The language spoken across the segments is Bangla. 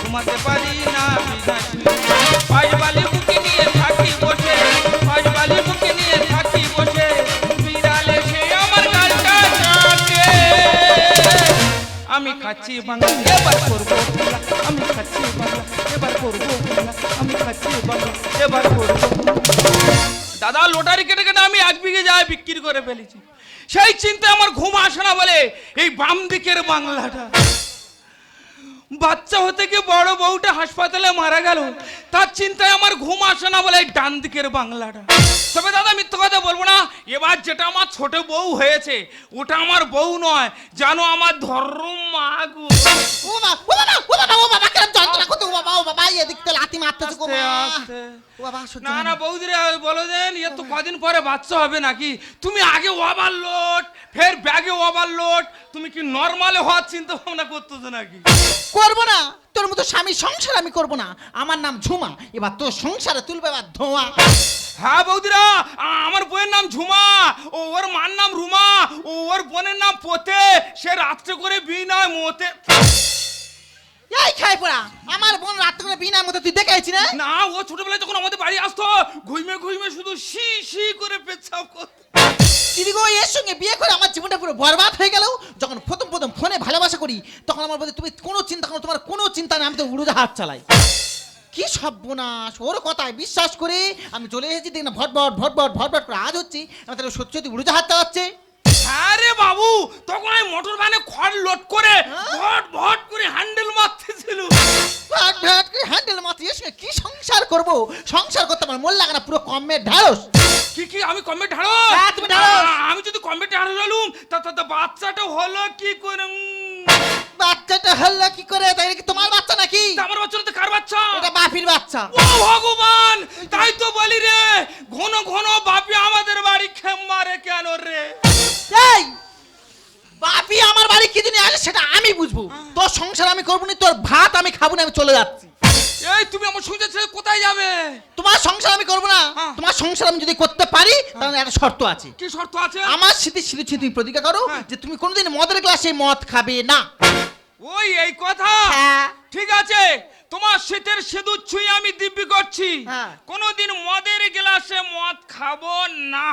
ঘুমাতে পারি না পাঁচ বালি বুকে নিয়ে থাকি বসে, পাঁচ বালি বুকে নিয়ে থাকি বসে, বিড়ালে সে আমার গালটা চাটে। আমি খাচ্ছি বাংলা এবার করবো বাংলা, আমি খাচ্ছি বাংলা এবার করবো বাংলা, আমি খাচ্ছি বাংলা এবার করবো। দাদা লটারি কেটে কেটে আমি 1 বিঘে যায় বিক্রি করে ফেলেছি। সেই চিন্তায় আমার ঘুম আসে না বলে এই বাম দিকের বাংলাটা। বাচ্চা হতে গিয়ে বড় বউটা হাসপাতালে মারা গেল, তার চিন্তায় আমার ঘুম আসে না বলে এই ডান দিকের বাংলাটা। তবে দাদা মিথ্যে কথা বলবো না, এবার যেটা আমার ছোট বউ হয়েছে ওটা আমার বউ নয়, জানো আমার ধর্ম মা গো। ও মা, ও বাবা, ও বাবা, ও বাবা, কেন যন্ত্রণা করতে, ও বাবা, ও বাবা, এদিক থেকে লাথি মারতেছে গো মা। ও বাবা, না না বৌদিরে বলো দেন, এ তো কদিন পরে বাচ্চা হবে নাকি? তুমি আগে ওভারলোড, ফের ব্যাগে ওভারলোড, তুমি কি নরমালে হওয়ার চিন্তা ভাবনা করতেছো নাকি? করবো না, তোর মতো স্বামী সংসার আমি করবো না। আমার নাম ঝুমা, এবার তোর সংসারে তুলবে এবার ধোঁয়া। হ্যাঁ বৌদিরা, আমার বইয়ের নাম ঝুমা, ও ওর মার নাম রুমা, ও ওর বোনের নাম পোতে, সে রাত্রে করে বিনায় মতে। এই খাই পড়া, আমার বোন রাত্রে করে বিনার মতো তুই দেখেছি না? না, ও ছোটবেলায় যখন আমাদের বাড়ি আসতো ঘুইমে ঘুইমে শুধু শি শি করে পেচ্ছাপ করতো। দিদি গো, এর সঙ্গে বিয়ে করে আমার জীবনটা পুরো বরবাদ হয়ে গেল। যখন প্রথম প্রথম ফোনে ভালোবাসা করি তখন আমার বলে তুমি কোনো চিন্তা করো, তোমার কোনো চিন্তা নেই, আমি তো উড়োজাহাজ চালাই। কি সর্বনাশ, ওর কথায় বিশ্বাস করে আমি চলে এসেছি, দেখি না ভটভট ভটভট ভটভট করে আজ হচ্ছে আমার তাহলে সত্যি সত্যি উড়োজাহাজ চালাচ্ছে। হ্যাঁ রে বাবু, তখন আমি মোটর ভ্যানে খড় লোড করে ভট ভট করে হ্যান্ডেল মারতেছিল। ভট ভট করে হ্যান্ডেল মারতে, এর সঙ্গে কি সংসার করবো? সংসার করতে আমার মন লাগে না, পুরো কমের ঢাড়স। কি কি আমি কমে ঢাড়ো? হ্যাঁ, তুমি ঢাড়স। আমি যদি কমে ঢাড়ো হলুম তা বাচ্চাটা হলো কি করে? বাচ্চাটা হল্লা কি করে? তাই কি তোমার বাচ্চা নাকি? তা আমার বাচ্চাটা তো কার বাচ্চা? এটা বাপির বাচ্চা। ও ভগবান, তাই তো বলি রে, ঘন ঘন বাপি আমাদের বাড়ি খেম মারে কেন রে? এই বাপি আমার বাড়ি কি দিনে আসে সেটা আমি বুঝবো। তোর সংসার আমি করবো না, তোর ভাত আমি খাবো না, আমি চলে যাচ্ছি। এই তুমি আমার সঙ্গে ছেড়ে কোথায় যাবে? তোমার সংসার আমি করবো না। তোমার সংসার আমি যদি করতে পারি তাহলে একটা শর্ত আছে। কি শর্ত আছে? আমার স্মৃতি স্মৃতি তুমি প্রতিজ্ঞা করো যে তুমি কোনোদিন মদের গ্লাসে মদ খাবে না। ওই এই কথা? হ্যাঁ। ঠিক আছে, তোমার শীতের সিঁদুর ছুঁয়ে আমি দিব্যি করছি কোনোদিন মদের গ্লাসে মদ খাবো না।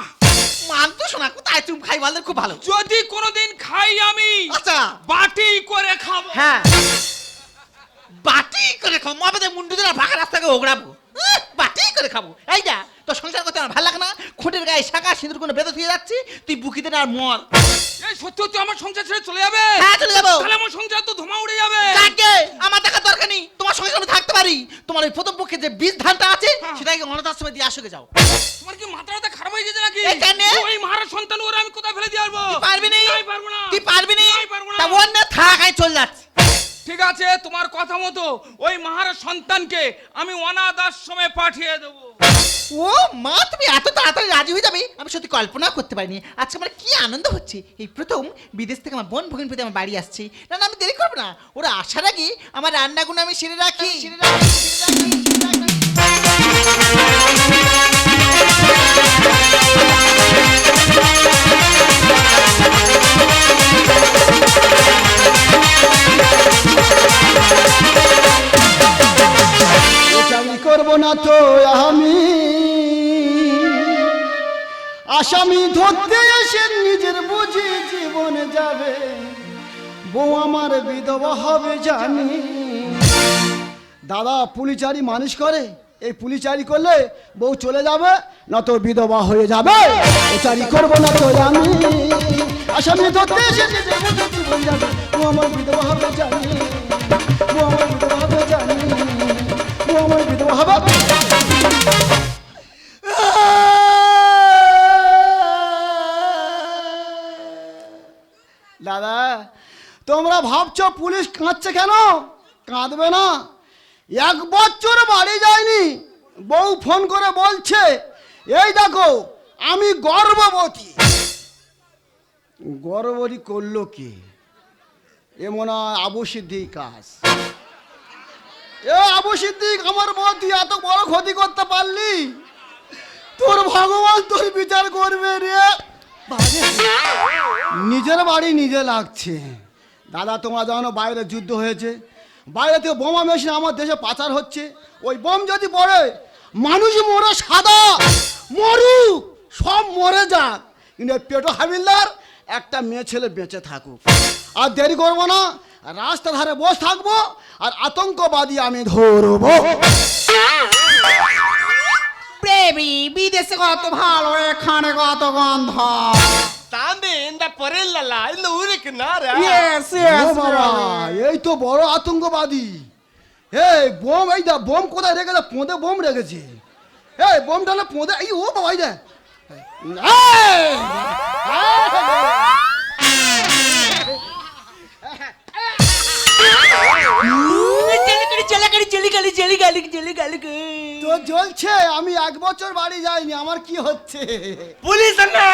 মানতো শোনা, কোথায় চুপ খাই বললে খুব ভালো। যদি কোনোদিন খাই আমি আচ্ছা বাটি করে খাবো। হ্যাঁ, বাটি করে খাবো, মদের মুন্ডু দিয়ে ফাঁকা রাস্তাকে ওগড়াবো, বাটি করে খাবো। এই যা তোর সংসার করতে আমার ভালো লাগে না। খুঁটির গায়ে শাখা সিঁদুর কোনো বেঁধে দিয়ে যাচ্ছি, তুই বুকিতে আর মর। এই সত্যি সত্যি আমার সংসার ছেড়ে চলে যাবে? হ্যাঁ চলে যাবো। তাহলে আমার সংসার তো ধোঁয়া উড়ে যাবে। কাকে আমার দেখার দরকার নেই, তোমার সংসার আমি থাকতে পারি। তোমার ওই প্রথম পক্ষে যে বীজ ধানটা আছে সেটাকে অনাথ আশ্রমে দিয়ে আসোকে যাও। তোমার কি মাথাটা খারাপ হয়ে গেছে নাকি? এই কেন? ওই মহারাজ সন্তান ওরা আমি কোথায় ফেলে দিয়ে আসবো? পারবি না? আমি পারবো না। তুই পারবি না? আমি পারবো না। তা ওর না থাক, আমি চলে যাচ্ছি। ঠিক আছে, তোমার কথা মতো ওই মহারাজ সন্তানকে আমি অনাথ আশ্রমে পাঠিয়ে দেবো। ও মা, তুমি এত তাড়াতাড়ি রাজি হয়ে যাবে আমি সত্যি কল্পনা করতে পারিনি। আজকে আমার কি আনন্দ হচ্ছে, এই প্রথম বিদেশ থেকে আমার বোন ভগিন পেতে আমার বাড়ি আসছে। না না, আমি দেরি করবো না, ওরা আসার আগে আমার রান্নাগুলো আমি সেরে রাখি। চাকরি করবো না তো আমি, আসামি ধরতে এসে নিজের বুঝি জীবন যাবে, বউ আমার বিধবা হবে জানি। দাদা পুলিচারি মানুষ করে, এই পুলিচারি করলে বউ চলে যাবে না তো বিধবা হয়ে যাবে। ও চাকরি করবো না তো আমি, আসামি ধরতে এসে নিজের বুঝি জীবন যাবে, বউ আমার বিধবা হবে জানি, বউ আমার বিধবা হবে জানি, বউ আমার বিধবা হবে। দাদা তোমরা ভাবছো পুলিশ কাঁদছে কেন? কাঁদবে না। 1 বছর বাড়ি যায়নি, বউ ফোন করে বলছে এই দেখো আমি গর্ভবতী। গর্ভবতী করলো কি? এ মনে হয় আবু সিদ্দিক কাজ। এ আবু সিদ্দিক, আমার বউ তুই এত বড় ক্ষতি করতে পারলি, তোর ভগবান তোর বিচার করবে রে। নিজের বাড়ি নিজে লাগছে। দাদা তোমরা জানো বাইরে যুদ্ধ হয়েছে, বাইরে থেকে বোমা মেশিন আমার দেশে পাচার হচ্ছে। ওই বোম যদি পড়ে মানুষ মরে সাদা মরুক, সব মরে যাক, কিন্তু পেটো হাবিলদার একটা মেয়ে ছেলে বেঁচে থাকুক। আর দেরি করবো না, রাস্তা ধারে বসে থাকবো আর আতঙ্কবাদী আমি ধরবো। বেবি বিদেশে কত ভালো, এখানে কত গন্ধ। தாம்பி இந்த பொருள்ல இந்த ஊருக்கு நாரா Yes, ও yes, বাবা, baby. এই তো বড় আতঙ্কবাদী। এই বোম, এই দা বোম কোথায় রেখেছে? পোঁদে বোম রেখেছে। এই বোমটা না পোঁদে, এই ও বাবা, এই দে। তো জ্বলছে, আমি 1 বছর বাড়ি যাইনি, আমার কি হচ্ছে? পুলিশ না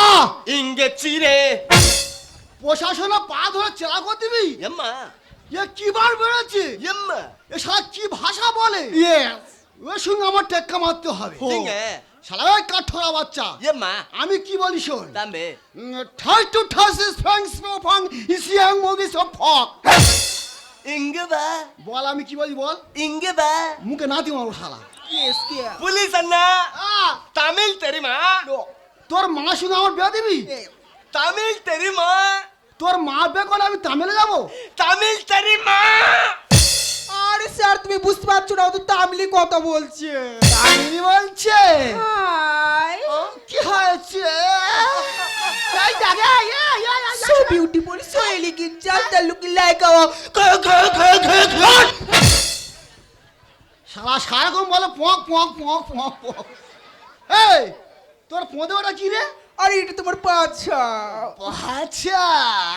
আহ, ইঙ্গে চিরে প্রশাসনে পা ধরে চেলা করে দিবি? এম্মা এ কি বার বেড়েছে? এম্মা এ শালা কি ভাষা বলে? ওর সঙ্গে আমার টেক্কা মারতে হবে। জিঙ্গে শালা ওই কাঠোরা বাচ্চা। এম্মা আমি কি বলি শোন, তাম্বে ঠাই টু ঠাসিস ফ্যাংস ফং ইসিয়াং মগিস অফ ফক। ইঙ্গে বা বল আমি কি বলি বল, ইঙ্গে বা মুখে নাতি মারো শালা। Yes, yeah. পুলিশ না আহ, তামিল তেরিমা তোর মার সঙ্গে আমার বিয়ে দিবি? তামিল তেরিমা তোর মা বিয়ে করে আমি তামিলে যাবো? তামিল তেরিমা আরে স্যার তুমি বুঝতে পারছো না, ও তো তামিলি কথা বলছে। তামিলি বলছে? হাই কি হয়েছে? এই দেখ, so beautiful, so elegant, just looking like a শালা সারাক্ষণ বলে পক পক পক পক পক। এই তোর পোঁদে ওটা কি রে? আরে এটা তোমার পাছা। আচ্ছা,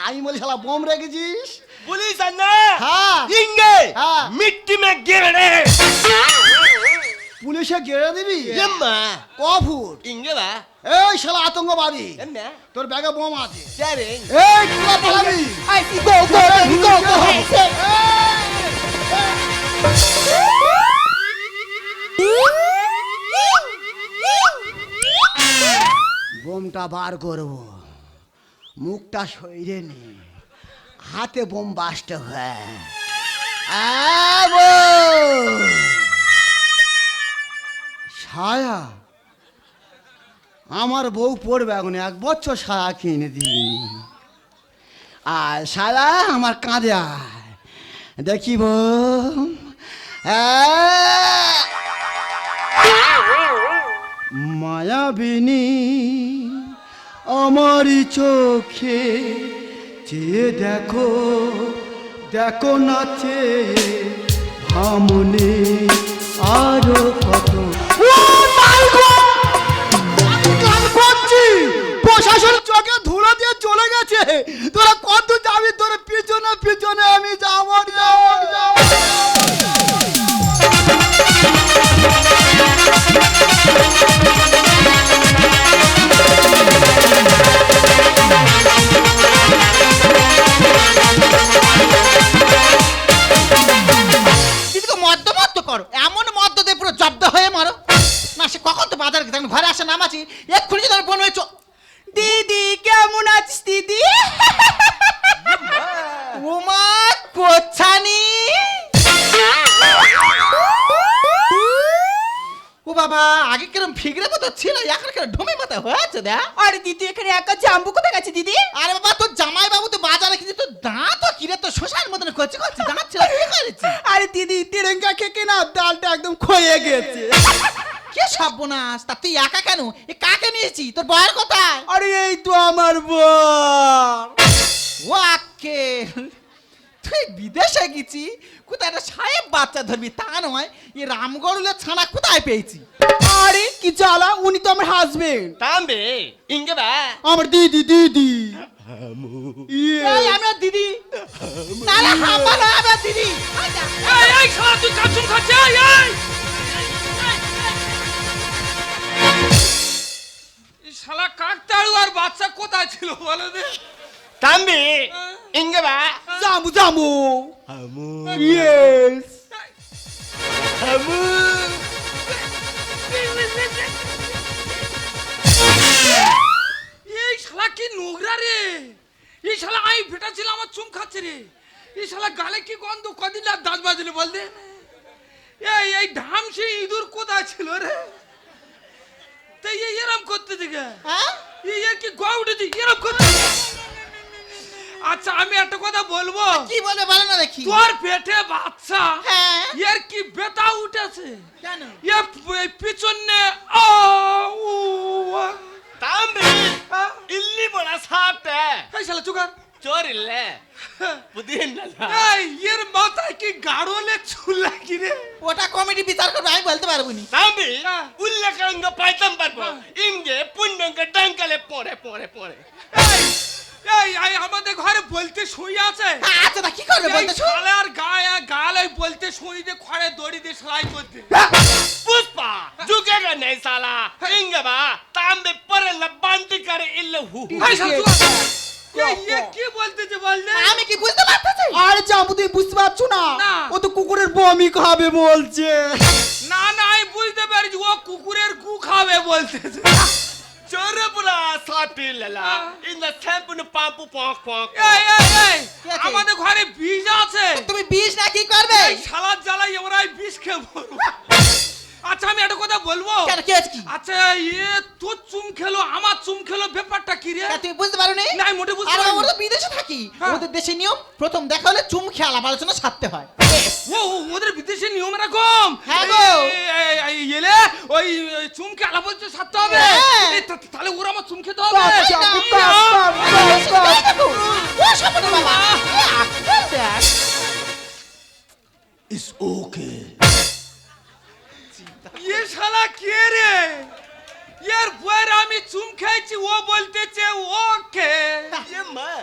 আমি বলি শালা বোম রেখেছিস? পুলিশ না হ্যাঁ। ইঙ্গে হ্যাঁ। মিট্টি মে গিরে পুলিশে গেড়ে দিবি? এম্মা ক ফুট? ইঙ্গে বা এই শালা আতঙ্কবাদী, এম্মা তোর ব্যাগে বোম আছে। চারে এই তোরা পালাবি? I see, go, go, baby, go, go, hey, hey. বোমটা বার করব, মুখটা সইরে নে, হাতে বোম বাস্ট হয়। ছায়া আমার বউ পড়বে এখন, 1 বছর সায়া কিনে দিই। আর সায়া আমার কাঁধে আয়, দেখিব মায়াবিনী আমারই চোখে চেয়ে দেখো, দেখো নাচে ভামনে আরো কত। প্রশাসন চোখে ধুলো দিয়ে চলে গেছে, তোরা কত যাবি? তোর পিছনে পিছনে আমি যাবো যাবো যাবো। দিদিকে মদ্য মদ্য করো, এমন মদ্য দিয়ে পুরো জব্দ হয়ে মারো না। সে কখন তো বাজার থেকে ঘরে আসে নামাছি, এক্ষুনি যদি বোন হয়েছ। দিদি কেমন আছিস দিদি? ওমা কোচ্ছানি, ও বাবা, আগে কিরম ফিগরে মতো ছিল, এখন কিরম ঢুমে মতো হয়েছে দা। আরে দিদি এখানে একা জাম্বু কোথায় গেছে দিদি? আরে বাবা তোর জামাই বাবু তো বাজারে গেছে, তোর দাঁত কিরে তো শোষার মতন করছে করছে, দাঁত ছিল কি করেছে? আরে দিদি তিরঙ্গা খেকে না ডালটা একদম ক্ষয়ে গেছে। কে সর্বনাশ, তা তুই একা কেন? এ কাকে নিয়েছি? তোর বয়ের কোথায়? আরে এই তো আমার বর। ওয়াকে তুই বিদেশে গেছি, কোথায় একটা সাহেব বাচ্চা ধরবি তা নয়, এই রামগড়ুলের ছানা কোথায় পেয়েছি? আরে কি জ্বালা, উনি তো আমার হাজবেন্ড। তাম্বে ইঙ্গে বা আমার দিদি দিদি। এই আমার দিদি, তাহলে হাম্বা না আমার দিদি। এই এই শালা তুই কাচুম খাচ্ছে, এই এই শালা কাকতাড়ু আর বাচ্চা কোথায় ছিল বলে দে? তাম্বে ইঙ্গে বা জামু জামু। আমু ইয়েস। আমু এই শালা কি নোংরা রে! এই শালা আই ফেটা ছিল আমার চুম খাচ্ছে রে! এই শালা শালা গালে কি গন্ধ, কদিন আর দাঁত বাজলে বল দে। এই ঢামসি ইঁদুর কোথায় ছিল রে? তাই এরম করতে দিকে হ্যাঁ কি গা উঠেছে এরম করতে। আচ্ছা আমি একটা কথা বলবো, কি বলবে বলো না দেখি। তোর পেটে বাচ্চা, হ্যাঁ এর কি বেতা উঠেছে? কেন? এই পিছনে तांबे इल्ली बड़ा साफ है এই শালা চুকার। चोर इल्ले बुद्धि नला এই এর মাথায় কি গাড়লে চুল লাগি রে? ওটা কমিটি বিচার করবে, আমি বলতে পারবো নি। तांबे हाँ। उल्ले करंग पाइतम परबो इंगे पुण्यंग डंकले पोरे पोरे पोरे এই আমাদের ঘরে বলতে শুই আছে। হ্যাঁ, আচ্ছা তা কি করবে এই বলতে শোন। শালার গায়ে গালে বলতে শুই যে খড়ে দড়ি দিয়ে সেলাই করতে। पुष्पा झुकेगा नहीं साला इंगे बा तांबे परे लबांटी करे इल्ले हु এই শালা চুকার। এই কি বলতেছে বল দে। আমি কি বুঝতে পারতেছি? আরে জাম্বু তুমি বুঝতে পারছো না? না। ও তো কুকুরের বমি খাবে বলছে। না না আমি বুঝতে পারছি ও কুকুরের গু খাবে বলতেছে। चोर बुला सापी लला इन द शैम्पू न पापू पोंक पोंक এই কি আছে? আমাদের ঘরে বীজ আছে। তুমি বিষ না কি করবে? এই শালার জ্বালাই আমরা এই বিষ খেয়ে মরবো। আচ্ছা আমি একটা কথা বলবো। কেন কি আছে কি? আচ্ছা তোর চুম খেলো আমার চুম খেলো ব্যাপারটা কি রে? তা তুমি বুঝতে পারো নি? না, আমি মোটে বুঝতে আরে পারিনি। আমরা তো বিদেশে থাকি, হ্যাঁ। ওদের দেশে নিয়ম প্রথম দেখা হলে চুম খেয়ে আলাপ আলোচনা সারতে হয়। ওদের বিদেশে নিয়ম এরকম। হ্যাঁ গো। এলে ওই চুমকে আলাপ বলতে সারতে হবে। হ্যাঁ। তাহলে ওরা আমার চুম খেতে হবে। বাবা, এই না, বাবা, এই শুধু তাই দেখো। ও সামনে বাবা, এ আক্কেল দেখ। শালা কে রে? এর বইয়ের আমি চুম খেয়েছি, ও বলতেছে ওকে। ये मां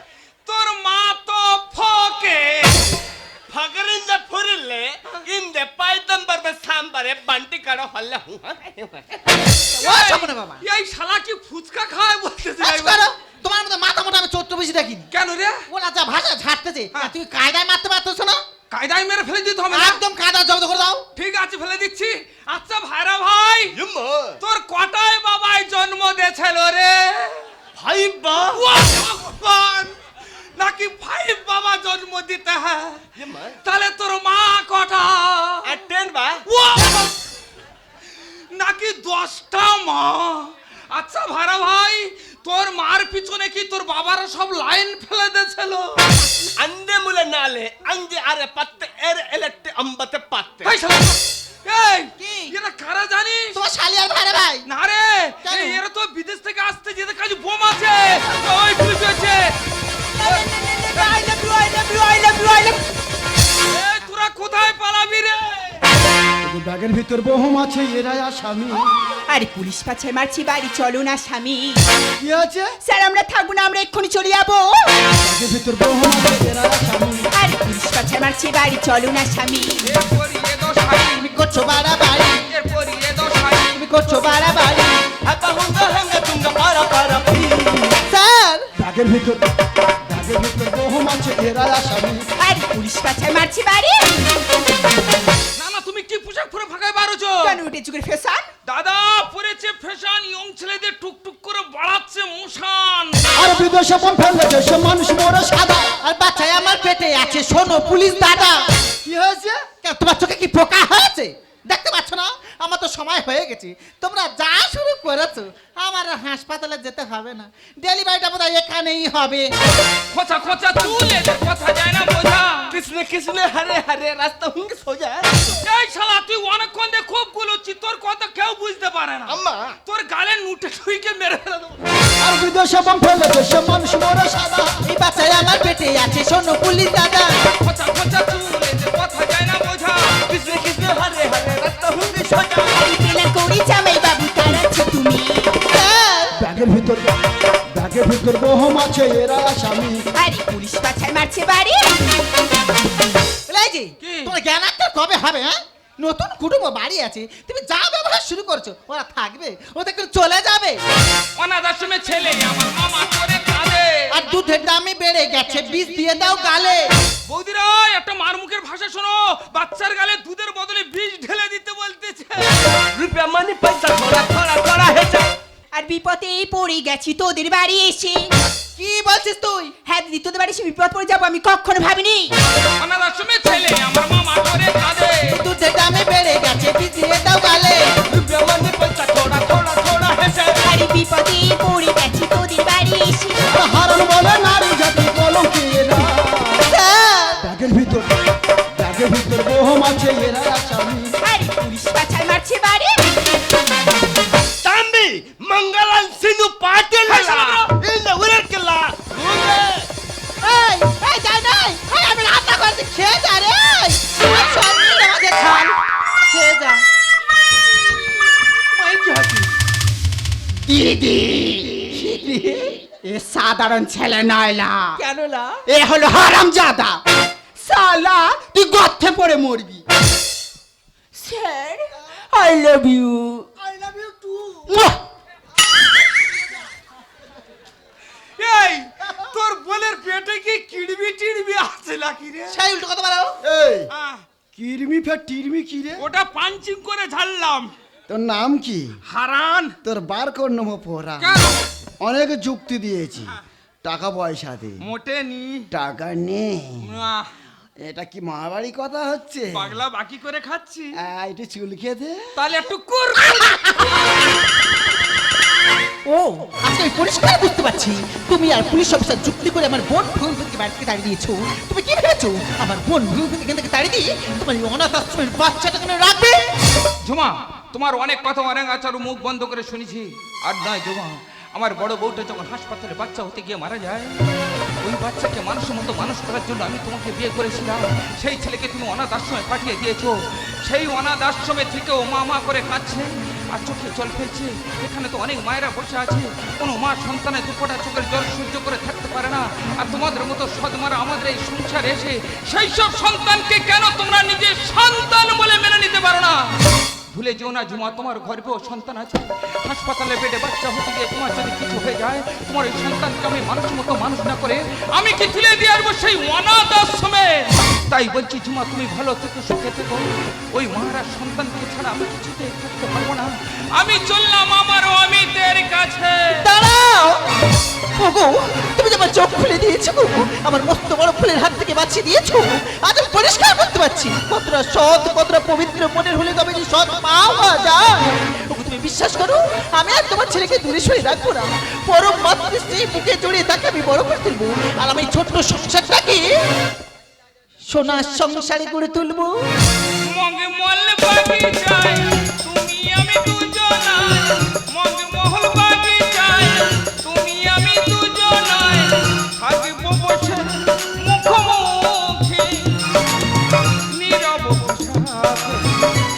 তোর মা তো ফকে। फगरिन द फुरिले इन द पाइतम पर बस सांबारे बंटी करो हल्ला हूं ও সামনে বাবা। এই শালা কি ফুচকা খায় বলতেছে? কাজ করো, তোমার মতো মাথা মোটা আমি চোদ্দ বেশি দেখিনি। কেন রে? ওরা যা ভাষা ঝাড়তেছে, হ্যাঁ। তুমি কায়দায় মারতে পারতেছো না? কায়দায় মেরে ফেলে দিতে হবে না? একদম কায়দা জব্দ করে দাও। ঠিক আছে ফেলে দিচ্ছি। আচ্ছা ভাইরা ভাই, ये मां তোর কটায় বাবাই জন্ম দিয়েছিল রে? भाई बा ও ভগবান, নাকি ভাই বাবা জন্ম দিতে হ্যাঁ? ये मां তাহলে তোর মা কটা? अटेंड बा ও নাকি 10টা মা? আচ্ছা ভাইরা ভাই, তোর মার পিছনে কি তোর বাবারা সব লাইন ফেলে দিয়েছিল? अंडे मुले नाले अंजे आरे पत्ते एर एलेक्टे अंबते पत्ते এই শালা, এই কি? এরা কারা জানিস? তোমার শালি আর ভাইরা ভাই। না রে, কেন? এরা তো বিদেশ থেকে আসতে যেতে কাজ বোম আছে। ওই পুলিশ আছে। এই তোরা কোথায় পালাবি রে? এই ব্যাগের ভিতর বহম আছে, এরাই আসামি। আরে পুলিশ পাছায় মারছি, বাড়ি চলো না স্বামী। কি আছে? স্যার আমরা থাকবো না, আমরা এক্ষুনি চলে যাবো। ব্যাগের ভিতর বহম আছে, এরাই আসামি। আরে পুলিশ পাছায় মারছি, বাড়ি চলো না স্বামী। এরপরই এ দশাই, তুমি করছো বাড়াবাড়ি, এরপরই এ দশাই। তুমি করছো বাড়াবাড়ি। हता हुंगा हंगा तुंगा पारा पारा पी স্যার ব্যাগের ভিতর বহম আছে, এরাই আসামি। আরে পুলিশ পাছায় মারছি বাড়ি। না না তুমি কি পোশাক পরে ফাঁকায় বারোছো? কেন উঠে যুগের ফ্যাশন? দাদা পরেছে ফ্যাশন, ইয়ং ছেলেদের টুকটুক করে বাড়াচ্ছে মোশান। আর বিদেশে বোম ফেললে দেশে মানুষ মরে সাদা। আর বাচ্চায় আমার পেটে আছে, শোনো পুলিশ দাদা। কি হয়েছে? কেন, তোমার চোখে কি পোকা হয়েছে? দেখতে পাচ্ছ না আমার তো সময় হয়ে গেছে। তোমরা যা শুরু করেছো, আমার আর হাসপাতালে যেতে হবে না, ডেলিভারিটা বোধহয় এখানেই হবে। খোঁচা খোঁচা চুল, এদের কথা যায় না বোঝা। किसने किसने हरे हरे रास्ता हुंगे सो जा এই শালা তুই অনেকক্ষণ দিয়ে খুব গুলোচ্ছিস, তোর কথা কেউ বুঝতে পারে না। अम्मा তোর গালে নুটে ঠুইকে মেরে ফেলে দেবো। আর বিদেশে বোম ফেললে দেশে মানুষ মরে সাদা। এই বাচ্চায় আমার পেটে আছে, শোনো পুলিশ দাদা। খোঁচা খোঁচা চুল, এদের কথা যায় না বোঝা। किसने किसने हरे हरे रास्ता हुंगे सो जा আরে টেলার করি জামাই বাবু, তাড়াচ্ছ তুমি। স্যার ব্যাগের ভিতর বহম আছে, এরাই আসামি। আরে পুলিশ পাছায় মারছে বাড়ি। লাইজি কি? তোমার জ্ঞান একটা কবে হবে? হ্যাঁ, নতুন কুটুম্ব বাড়ি আছে, তুমি যা ব্যবহার শুরু করছো, ওরা থাকবে, ওদের কিন্তু চলে যাবে। অনাথ আশ্রমের ছেলে আমার মামা করে কাঁদে। আর দুধের দামই বেড়ে গেছে, বিষ দিয়ে দাও গালে। বৌদিরা একটা মার মুখের ভাষা শোনো, বাচ্চার গালে দুধের বদলে বিষ ঢেলে দিতে বলতেছে। रुपया मनी पैसा थोड़ा थोड़ा थोड़ा है जा আর বিপদে পড়ে গেছি তোদের বাড়ি এসে। কি বলছিস তুই? হ্যাঁ দিদি, তোদের বাড়ি এসে বিপদ পড়ে যাবো আমি কখনো ভাবিনি। অনাথ আশ্রমের ছেলে আমার মামা করে কাঁদে। দুধের দামে বেড়ে গেছে, বিক্রিয়ে দাও গালে। बेवानी पैसा थोड़ा थोड़ा थोड़ा है से বাড়ি বিপদে পড়ে গেছি তোদের বাড়ি এসে। হারান বলে নারী জাতি কলঙ্কিরা স্যার, ব্যাগের ভিতর বোম আছে এরা আসামি আরে পুলিশ পাছায় মারছে বাড়ি। तांबी मंगलन सिनु पाटिल ला इन उरर केला এই, এই, যাই নাই। এই, আমি রান্না করছি, খেয়ে যা রে। এই, সব মিলে আমাদের খান। খেয়ে যা। মাই কি হচ্ছে? দিদি এ সাধারণ ছেলে নয়লা, কেন না? এ হলো হারামজাদা। সালা তুই গর্তে পড়ে মরবি। Sir I love you. I love you too এই তোর বোনের পেটে কি কিড়বি টিড়বি আছে নাকি রে? সেই উল্টো কথা বলো। এই আহ, কিরমি ফের টিরমি কি রে ওটা পাঞ্চিং করে ঝাড়লাম। তোর নাম কি হারান তোর বার কর নেবো পোড়া কেন? অনেক যুক্তি দিয়েছি টাকা পয়সা দে মোটে নি। টাকা নে আহ, এটা কি মারাবাড়ি কথা হচ্ছে পাগলা বাকি করে খাচ্ছি। একটু চুল খেয়ে দে তাহলে একটু কর। ও, আজকে আমি পরিষ্কার বুঝতে পারছি তুমি আর পুলিশ অফিসার যুক্তি করে আমার বোন ভূমিকে বাড়ি থেকে তাড়িয়ে দিয়েছো। তুমি কি ভেবেছো আমার বোন ভূমিকে এখান থেকে তাড়িয়ে দিয়ে তোমার এই অনাথ আশ্রমের বাচ্চাটা কেন রাখবে? ঝুমা, তোমার অনেক কথা অনেক আচার মুখ বন্ধ করে শুনেছি। আর নয় ঝুমা, আমার বড় বউটা যখন হাসপাতালে বাচ্চা হতে গিয়ে মারা যায়, ওই বাচ্চাকে মানুষের মতো মানুষ করার জন্য আমি তোমাকে বিয়ে করেছিলাম। সেই ছেলেকে তুমি অনাথ আশ্রমে পাঠিয়ে দিয়েছো। সেই অনাথ আশ্রমে থেকেও মা মা করে কাঁদছে আর চোখে জল ফেলছে। এখানে তো অনেক মায়েরা বসে আছে, কোনো মা সন্তানের দুপোটা চোখের জল সহ্য করে থাকতে পারে না। আর তোমাদের মতো সৎমারা আমাদের এই সংসারে এসে সেই সব সন্তানকে কেন তোমরা নিজের সন্তান বলে মেনে নিতে পারো না? ভুলে যেও না ঝুমা, তোমার গর্ভেও সন্তান আছে। হাসপাতালে বেডে বাচ্চা হতে গিয়ে তোমার যদি কিছু হয়ে যায়, তোমার এই সন্তানকে আমি মানুষের মতো মানুষ না করে আমি কি তুলে দিয়ে আসবো সেই অনাথ আশ্রমে? তাই বলছি ঝুমা, তুমি ভালো থেকো, সুখে থেকো। ওই মহারাজ সন্তানকে ছাড়া আমি কিছুতেই থাকতে পারবো না। আমি চললাম আমার অমিতের কাছে। দাঁড়াও ওগো, তুমি যে আমার চোখ খুলে দিয়েছো গো, আমার মস্ত বড় ফুলের হাত থেকে বাঁচিয়ে দিয়েছো। আজ আমি পরিষ্কার করতে পারছি কতটা সৎ, কতটা পবিত্র মনের হলে তবে যে সৎ মা হওয়া যায়। ওগো, তুমি বিশ্বাস করো আমি আর তোমার ছেলেকে দূরে সরে রাখবো না। পরম মাতৃশ্রী বুকে জড়িয়ে তাকে আমি বড় করে তুলবো। আর আমি ছোট্ট সংসারটাকে সোনার সংসারে গড়ে তুলবো। মঙ্গমল বাগিচায় তুমি আমি দুজনায়, মঙ্গমহল বাগিচায় তুমি আমি দুজনায় থাকবো বসে মুখোমুখি, নীরব ভাষাতে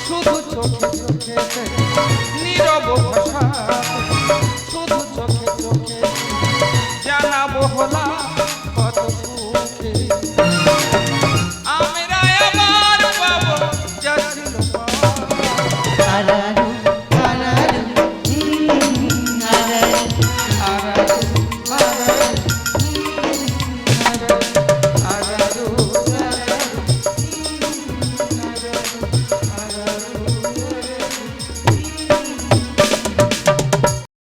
শুধু চোখে চোখে, নীরব ভাষাতে শুধু চোখে চোখে জানাবো হলা কত